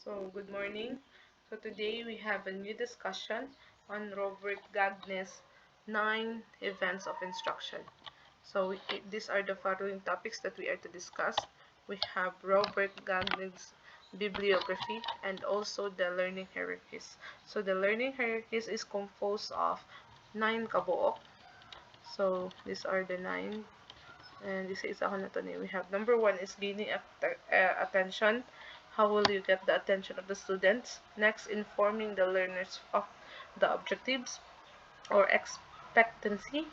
So, good morning. So, today we have a new discussion on Robert Gagne's 9 events of instruction. So, these are the following topics that we are to discuss. We have Robert Gagne's bibliography and also the learning hierarchies. So, the learning hierarchies is composed of 9 kabuok. So, these are the 9. And this is ako na to ni. We have number 1 is gaining attention. How will you get the attention of the students? Next, informing the learners of the objectives or expectancy.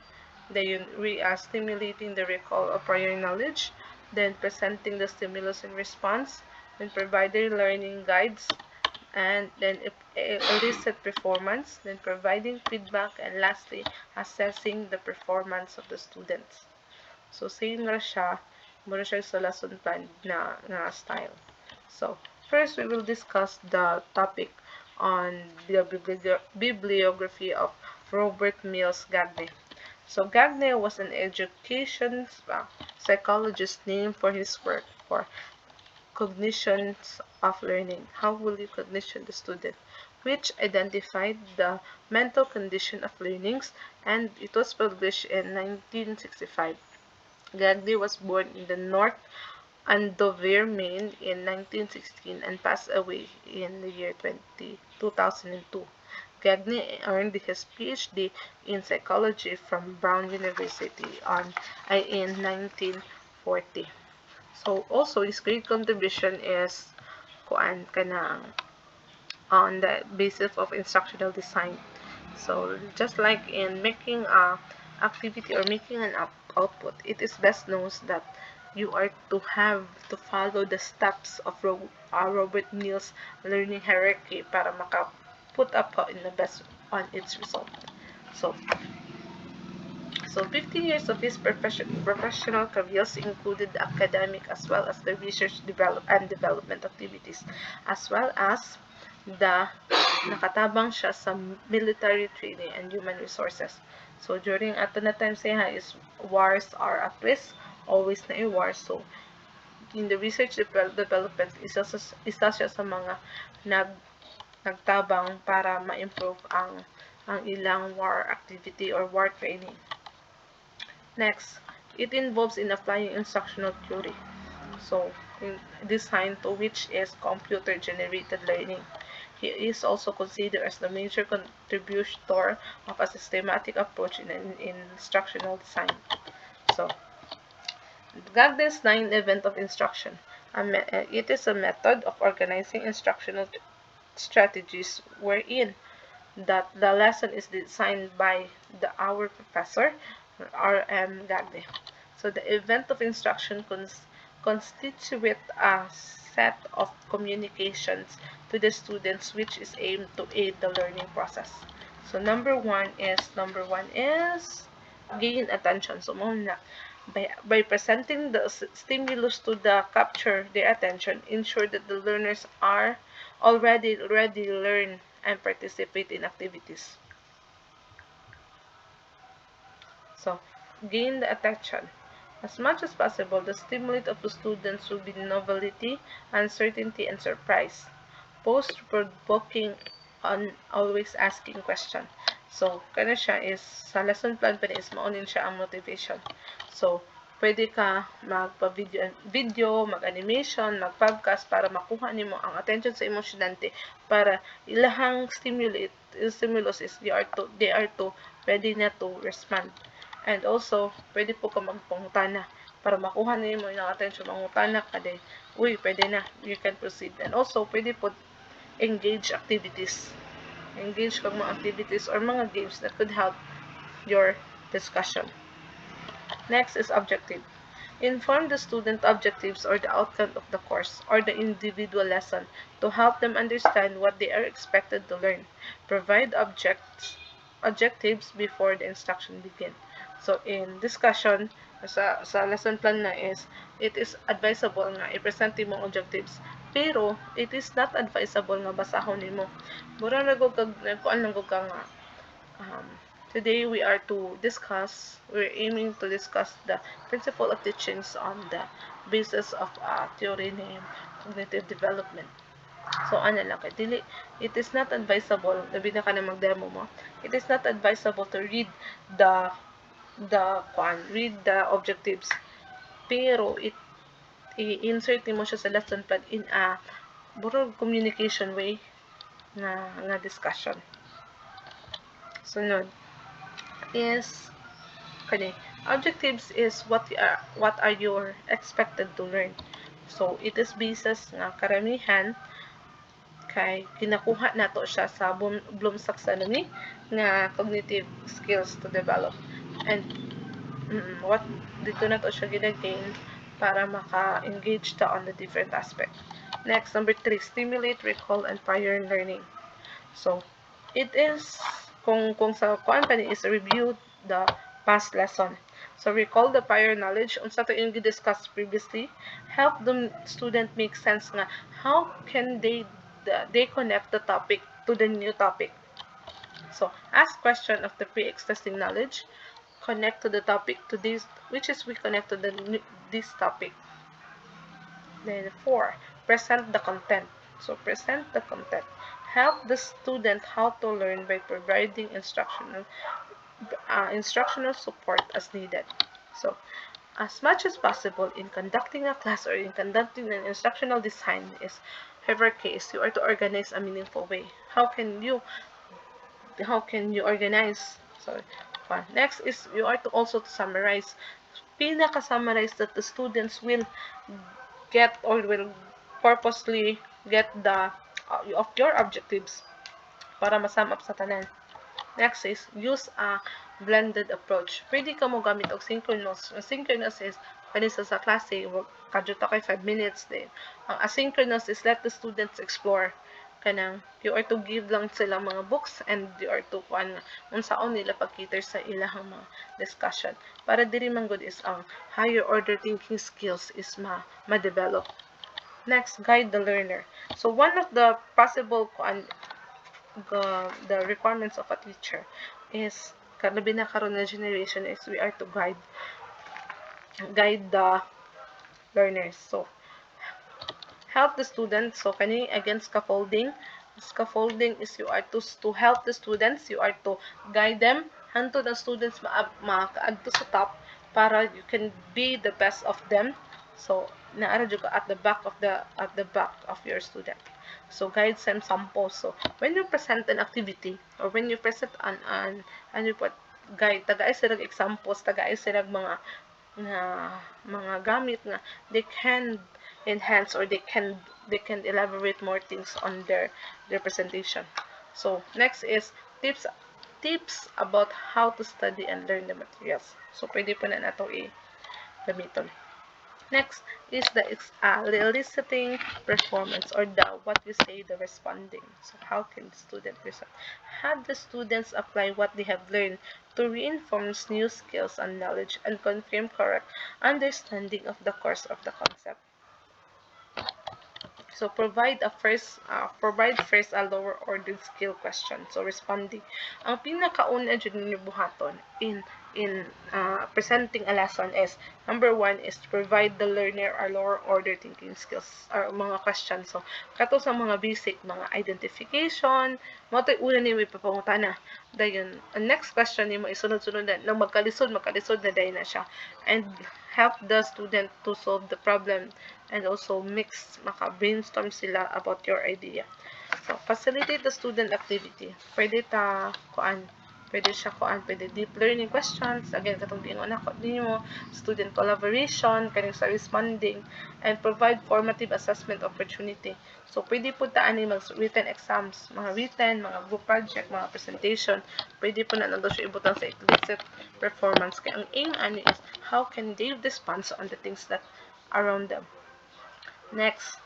Then we are stimulating the recall of prior knowledge. Then presenting the stimulus and response. Then providing learning guides. And then elicit performance. Then providing feedback. And lastly, assessing the performance of the students. So, same ra siya, mura siya sa lesson plan na style. So, first we will discuss the topic on the bibliography of Robert Mills Gagne. So, Gagne was an education psychologist named for his work for cognitions of learning. How will you cognition the student? Which identified the mental condition of learnings, and it was published in 1965. Gagne was born in the North Andover, Maine in 1916 and passed away in the year 2002. Gagne earned his PhD in psychology from Brown University in 1940. So also his great contribution is kuan kanang on the basis of instructional design. So just like in making a activity or making an output, it is best known that you are to have to follow the steps of Robert Neal's learning hierarchy para put up in the best on its result. So, so 15 years of his professional careers included the academic as well as the research and development activities, as well as the nakatabang siya sa military training and human resources. So during ato na time siya is wars are at risk, always na war. So in the research development, isa siya sa mga nagtabang para ma-improve ang ilang war activity or war training. Next, it involves in applying instructional theory. So, design to which is computer-generated learning. He is also considered as the major contributor of a systematic approach in instructional design. So, Gagne's 9 event of instruction. It is a method of organizing instructional strategies wherein that the lesson is designed by our professor, R.M. Gagne. So the event of instruction constitute a set of communications to the students which is aimed to aid the learning process. So number one is gain attention. So muna, by presenting the stimulus to the capture their attention, ensure that the learners are already learn and participate in activities. So, gain the attention. As much as possible, the stimulus of the students will be novelty, uncertainty, and surprise. Post-provoking on always asking question. So, kana siya is, sa lesson plan pa is maunin siya ang motivation. So, pwede ka mag-video, mag-animation, mag-podcast para makuha nimo ang attention sa imong estudyante para ilahang stimulus is they are to ready na to respond. And also, pwede po ka magpangutana para makuha nimo yung attention. Mangutana ka din, uy, pwede na, you can proceed. And also, pwede po engage activities. Engage kag mga activities or mga games that could help your discussion. Next is objective. Inform the student objectives or the outcome of the course or the individual lesson to help them understand what they are expected to learn. Provide objectives before the instruction begin. So in discussion sa lesson plan na is it is advisable nga i-present mo objectives, pero it is not advisable nga basahon nimo. Mura na gud kag kuan lang gud ka nga today we're aiming to discuss the principle of teachings on the basis of theory named cognitive development. So, ano lang, it is not advisable, labi na ka na mag-demo mo, it is not advisable to read read the objectives. Pero, i-insert mo siya sa lesson plan in a burog communication way nga discussion. Sunod is kani objectives is what are you expected to learn. So, it is basis nga karamihan kay kinakuha nato siya sa Bloom's taxonomy nga cognitive skills to develop. And what dito na to siya ginagain para maka-engage ta on the different aspect. Next, number 3, stimulate, recall, and prior learning. So, it is, kung sa kuan pa ni is review the past lesson. So, recall the prior knowledge, unsa to yung discussed previously, help the student make sense nga, how can they connect the topic to the new topic. So, ask question of the pre-existing knowledge, connect to the topic to this, which is we connect to this topic. Then 4, present the content. So, present the content. Help the student how to learn by providing instructional support as needed. So, as much as possible in conducting a class or in conducting an instructional design is ever case, you are to organize a meaningful way. How can you organize? So, next is you are to also summarize. Pinaka-summarize that the students will get or will purposely get the of your objectives para ma-sum up sa tanan. Next is use a blended approach. Pwede ka mo gamit og synchronous. Synchronous is kanisa sa klase, kadto kay 5 minutes din. Ang asynchronous is let the students explore. Kanang you are to give lang sila mga books and you are to unsaon nila pag-cater sa ilahang mga discussion. Para diri man good is ang higher order thinking skills is ma-develop. Next, guide the learner. So one of the possible the requirements of a teacher is kalabi na karon na generation is we are to guide the learners. So help the students. So kani again scaffolding is you are to help the students, you are to guide them hanto the students makaadto sa top para you can be the best of them. So naara jud at the back of your student. So guide some samples. So when you present an activity or when you present an you put guide tagaay sila examples, tagaay sila mga gamit nga they can enhance or they can elaborate more things on their presentation. So next is tips about how to study and learn the materials. So pwede po na nato gamiton. Next is the eliciting performance or what we say the responding. So how can the student respond? Have the students apply what they have learned to reinforce new skills and knowledge and confirm correct understanding of the course of the concept. So provide first a lower order skill question. So responding. Ang pinakauna jud ninyo buhaton in presenting a lesson is number 1 is to provide the learner a lower order thinking skills or mga questions. So kato sa mga basic mga identification, mo tay una nimo ipapangutana. Dayon ang next question nimo isunod-sunod na nang magkalisod na dayon na siya. And help the student to solve the problem and also maka-brainstorm sila about your idea. So, facilitate the student activity. Pwede deep learning questions, again, katong diingon ako ninyo, student collaboration, kaning sa responding, and provide formative assessment opportunity. So, pwede po ani written exams, mga written, mga group project, mga presentation, pwede po na siya ibutang sa explicit performance. Kaya ang aim ani is, how can they respond on the things that around them. Next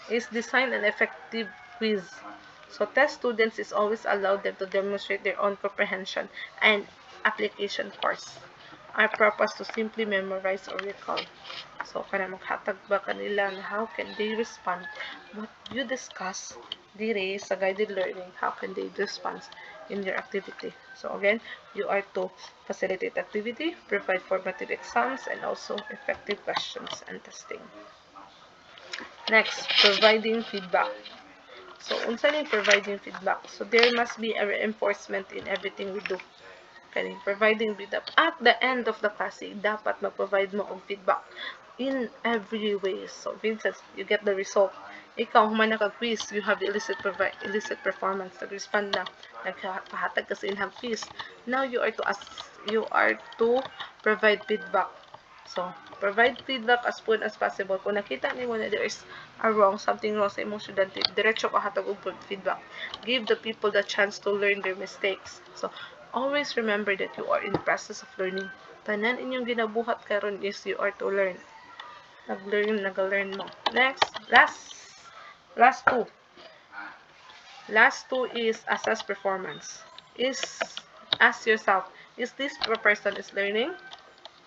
is design an effective quiz. So test students is always allowed them to demonstrate their own comprehension and application course. Our purpose to simply memorize or recall. So kana maghatag ba kanila na how can they respond what you discuss dire sa guided learning, how can they respond in your activity. So again, you are to facilitate activity, provide formative exams, and also effective questions and testing. Next, providing feedback. So, unsa ni providing feedback? So, there must be a reinforcement in everything we do. Kani providing feedback. At the end of the class, dapat mag-provide mo og feedback in every way. So, Vincent, you get the result. Ikaw, humana ka quiz, you have the illicit performance. Nag-respond na, nagpahatag ka sa inhang quiz. Now, you are to provide feedback. So, provide feedback as soon as possible. Kung nakita niyo na there is a wrong, something wrong sa imong estudyante, diretso ka hatag og feedback. Give the people the chance to learn their mistakes. So, always remember that you are in the process of learning. Tanan inyong ginabuhat karon is you are to learn. Nag-learn mo. Next, last two. Last two is assess performance. Ask yourself, is this person is learning?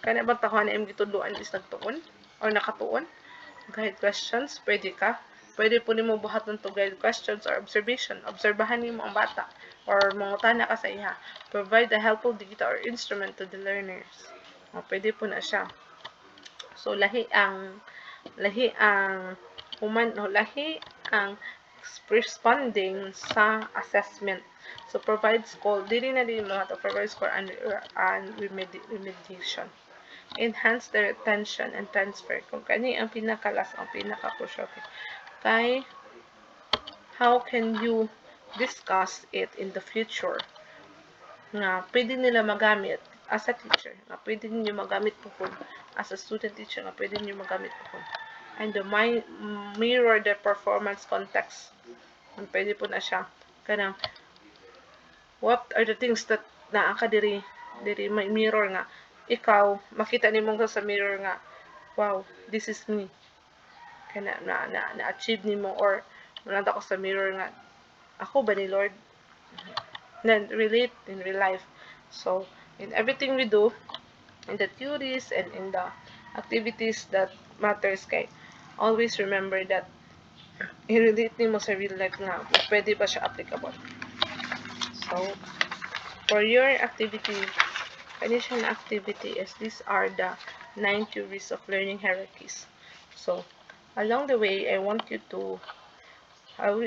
Kaya ba tahuan na imong gitudloan is nagtuon or nakatuon? Guide questions, pwede ka. Pwede po nimo buhaton to guide questions or observation. Obserbahan nimo ang bata or mangutana ka sa iha. Provide a helpful data or instrument to the learners. Pwede po na siya. So lahi ang responding sa assessment. So provide score. Dili na din mo to provide score and remediation. Enhance the retention and transfer. Kung kani ang pinaka-crucial. Kay, how can you discuss it in the future? Nga, pwede nila magamit as a teacher. Nga, pwede ninyo magamit po as a student teacher. Nga, pwede ninyo magamit po and mirror the performance context. Pwede po na siya. Kanang, what are the things that naa ka diri may mirror nga ikaw makita nimo sa mirror nga wow, this is me. Kana na achieve nimo or nanda ko sa mirror nga ako ba ni Lord? Then relate in real life. So in everything we do, in the theories and in the activities that matters kay always remember that i-relate nimo sa real life nga pwede ba siya applicable. So for your activity, condition activity is these are the 9 theories of learning hierarchies. So, along the way, I will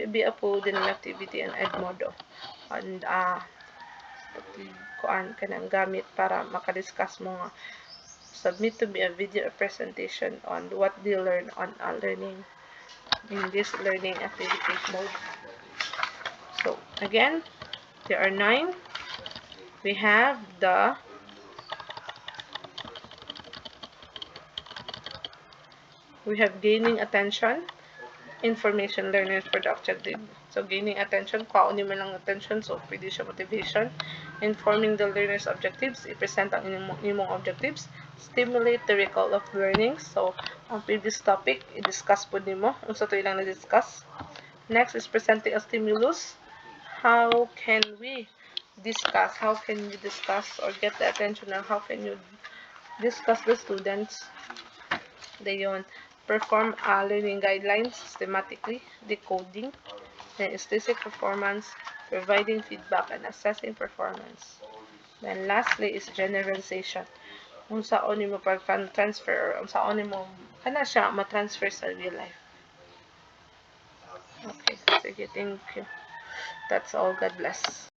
be uploading an activity in Edmodo. And, kuan ka ng gamit para makadiscuss mo nga. Submit to be a video presentation on what they learn on learning in this learning activity mode. So, again, there are 9. We have gaining attention, information learners productive. So, gaining attention, kaunin mo lang attention, so pwede siya motivation. Informing the learner's objectives, i-present ang imong objectives. Stimulate the recall of learning. So, ang previous topic, i-discuss po nimo. Unsa to ilang na-discuss. Next is presenting a stimulus. How can you discuss or get the attention, or how can you discuss the students? Dayon, perform learning guidelines systematically, decoding, then statistic performance, providing feedback, and assessing performance. Then lastly is generalization. Unsaon nimo pag-transfer or unsaon nimo kana siya ma-transfer sa real life. Okay, sige, thank you. That's all. God bless.